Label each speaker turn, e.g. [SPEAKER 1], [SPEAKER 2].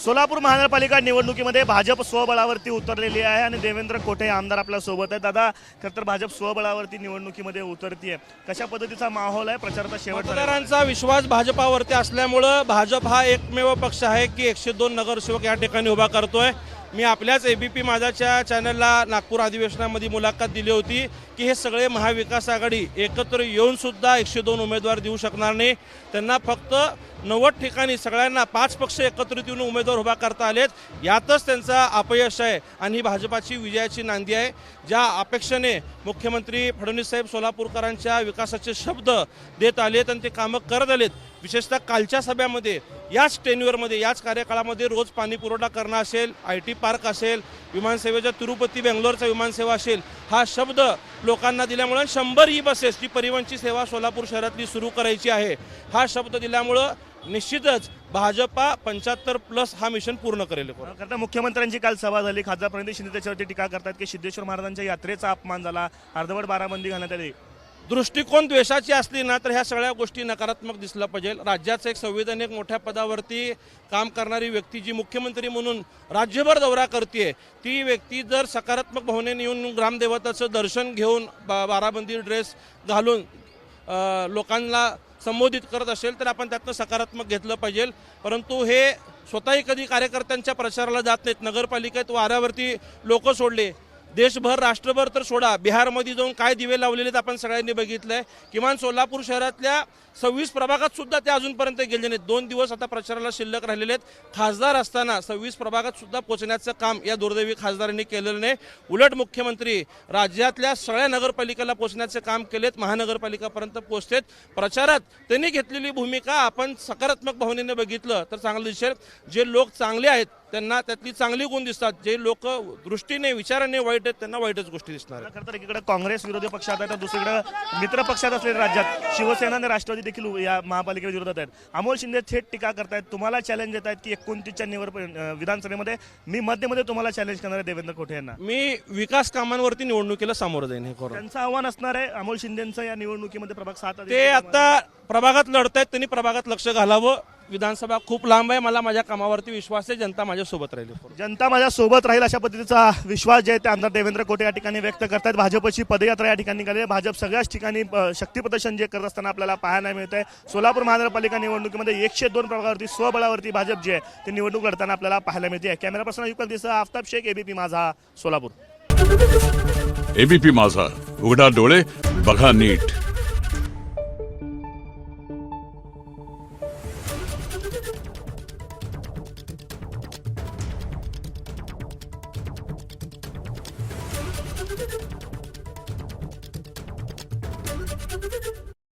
[SPEAKER 1] सोलापूर महानगरपालिका निवडणुकीमध्ये भाजप स्वबळावरती उतरलेली आहे आणि देवेंद्र कोठे आमदार आपल्या सोबत आहेत। दादा, खरं तर भाजप स्वबळावरती निवडणुकीमध्ये उतरतीये, कशा पद्धतीचा माहोल आहे? प्रचाराचा शेवट
[SPEAKER 2] मतदारांचा विश्वास भाजपावरती असल्यामुळे भाजप हा एकमेव पक्ष आहे की 102 नगरसेवक या ठिकाणी उभा करतोय। मी आपल्याच एबीपी माझाच्या चॅनलला नागपूर अधिवेशनामध्ये मुलाखत दिली होती की हे सगळे महाविकास आघाडी एकत्र येऊन सुद्धा 102 उमेदवार देऊ शकणार नाही। त्यांना फक्त 90 ठिकाणी सगळ्यांना 5 पक्ष एकत्रित येऊन उमेदवार उभा करता आलेत, यातच त्यांचा अपयश आहे आणि ही भाजपाची विजयाची नांदी आहे। ज्या अपेक्षेने मुख्यमंत्री फडणवीस साहेब सोलापूरकरांच्या विकासाचे शब्द देत आलेत आणि ते कामं करत आलेत, विशेषतः कालच्या सभेमध्ये याच टेन्युअरमध्ये याच कार्यकाळामध्ये रोज पाणी पुरवठा करणं असेल, IT पार्क असेल, विमानसेवेच्या तिरुपती बेंगलोरचा विमानसेवा असेल, हा शब्द लोकांना दिल्यामुळे 100 ई बसेस जी परिवहनची सेवा सोलापूर शहरातली सुरू करायची आहे, हा शब्द दिल्यामुळं निश्चितच भाजपा 75+ हा मिशन पूर्ण करेल।
[SPEAKER 1] करता मुख्यमंत्र्यांची काल सभा झाली, खासदार प्रणिती शिंदे त्याच्यावरती टीका करतात की सिद्धेश्वर महाराजांच्या यात्रेचा अपमान झाला, अर्धवट बाराबंदी घालण्यात आली।
[SPEAKER 2] दृष्टिकोन द्वेषाची असली ना तर ह्या सगळ्या गोष्टी नकारात्मक दिसल्या पाहिजे। राज्याचं एक संविधानिक मोठ्या पदावरती काम करणारी व्यक्ती जी मुख्यमंत्री म्हणून राज्यभर दौरा करते, ती व्यक्ती जर सकारात्मक भावनेने येऊन ग्रामदेवताचं दर्शन घेऊन बाराबंदी ड्रेस घालून लोकांना संबोधित करत असेल तर आपण त्यातनं सकारात्मक घेतलं पाहिजे। परंतु हे स्वतःही कधी कार्यकर्त्यांच्या प्रचाराला जात नाहीत। नगरपालिकेत वाऱ्यावरती लोक सोडले, देशभर राष्ट्रभर तर सोडा, बिहारमध्ये जाऊन काय दिवे लावलेले आपण सगळ्यांनी बघितलंय। किमान सोलापूर शहरातल्या 26 प्रभागात सुद्धा ते अजूनपर्यंत गेले नाहीत। 2 दिवस आता प्रचाराला शिल्लक राहिलेले आहेत। खासदार असताना 26 प्रभागात सुद्धा पोहोचण्याचं काम या दुर्दैवी खासदारांनी केलेलं नाही। उलट मुख्यमंत्री राज्यातल्या सगळ्या नगरपालिकेला पोहोचण्याचे काम केलेत, महानगरपालिकापर्यंत पोहोचतेत। प्रचारात त्यांनी घेतलेली भूमिका आपण सकारात्मक भावनेने बघितलं तर चांगलं दिसेल। जे लोक चांगले आहेत त्यांना त्यातली चांगली गुण दिसतात, जे लोक दृष्टीने विचाराने वाईट आहेत त्यांना वाईटच गोष्टी दिसणार आहेत।
[SPEAKER 1] खरं तर एकीकडे काँग्रेस विरोधी पक्षात आहे तर दुसरीकडे मित्र पक्षात असलेल्या राज्यात शिवसेना आणि राष्ट्रवादी देखील या महापालिके विरोधात आहेत। अमोल शिंदे थेट टीका करतायत, तुम्हाला चॅलेंज देत आहेत की 29च्या विधानसभेमध्ये मी मध्यमध्ये तुम्हाला चॅलेंज करणार आहे देवेंद्र कोठे यांना।
[SPEAKER 2] मी विकास कामांवरती निवडणुकीला सामोरं जाईन हे करून।
[SPEAKER 1] त्यांचं आव्हान असणार आहे अमोल शिंदेचं या निवडणुकीमध्ये प्रभाग 7
[SPEAKER 2] ते आता प्रभागात लढतायत, त्यांनी प्रभागात लक्ष घालावं। विधानसभा खूप लांब आहे, मला माझ्या कामावरती विश्वास आहे, जनता माझ्या सोबत राहील।
[SPEAKER 1] जनता माझ्या सोबत राहील अशा पद्धतीचा विश्वास जे आहे ते आमदार देवेंद्र कोठे या ठिकाणी व्यक्त करतात। भाजपची पदयात्रा या ठिकाणी निघाली आहे। भाजप सगळ्याच ठिकाणी शक्ती प्रदर्शन जे करत असताना आपल्याला पाहायला मिळत आहे। सोलापूर महानगरपालिका निवडणुकीमध्ये 102 प्रभागावरती स्वबळावरती भाजप जे आहे ते निवडणूक लढताना आपल्याला पाहायला मिळते। कॅमेरा पर्सन युगल दिसं, आफताब शेख, एबीपी माझा, सोलापूर।
[SPEAKER 3] एबीपी माझा, उघडा डोळे बघा नीट।
[SPEAKER 4] Thank you.